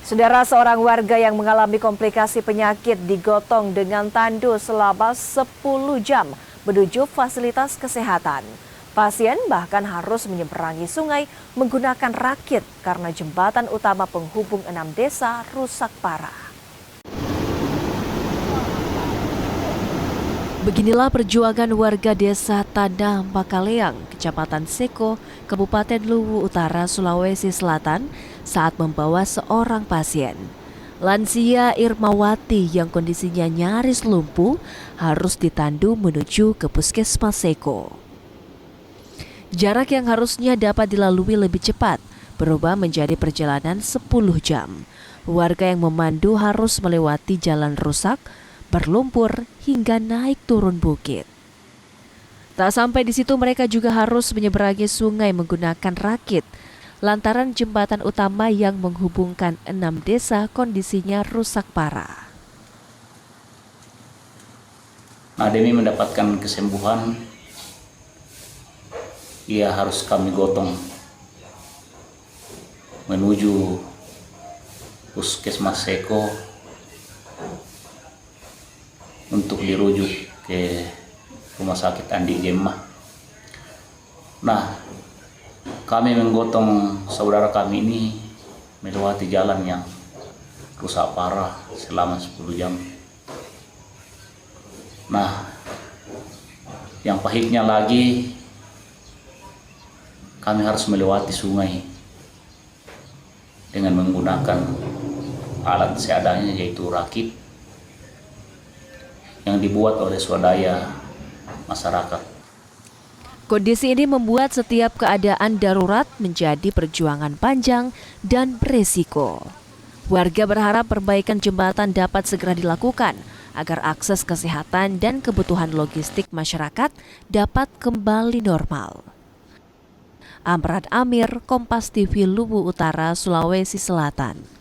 Saudara, seorang warga yang mengalami komplikasi penyakit digotong dengan tandu selama 10 jam menuju fasilitas kesehatan. Pasien bahkan harus menyeberangi sungai menggunakan rakit karena jembatan utama penghubung 6 desa rusak parah. Beginilah perjuangan warga desa Tanah Makaleang, Kecamatan Seko, Kabupaten Luwu Utara, Sulawesi Selatan saat membawa seorang pasien. Lansia Irmawati yang kondisinya nyaris lumpuh harus ditandu menuju ke Puskesmas Seko. Jarak yang harusnya dapat dilalui lebih cepat berubah menjadi perjalanan 10 jam. Warga yang memandu harus melewati jalan rusak, berlumpur hingga naik turun bukit. Tak sampai di situ, mereka juga harus menyeberangi sungai menggunakan rakit lantaran jembatan utama yang menghubungkan 6 desa kondisinya rusak parah. Nah, demi mendapatkan kesembuhan, ia harus kami gotong menuju Puskesmas Seko untuk dirujuk ke Rumah Sakit Andi Gemah. Nah, kami menggotong saudara kami ini melewati jalan yang rusak parah selama 10 jam. Nah, yang pahitnya lagi, kami harus melewati sungai dengan menggunakan alat seadanya, yaitu rakit yang dibuat oleh swadaya masyarakat. Kondisi ini membuat setiap keadaan darurat menjadi perjuangan panjang dan beresiko. Warga berharap perbaikan jembatan dapat segera dilakukan agar akses kesehatan dan kebutuhan logistik masyarakat dapat kembali normal. Amran Amir, Kompas TV, Luwu Utara, Sulawesi Selatan.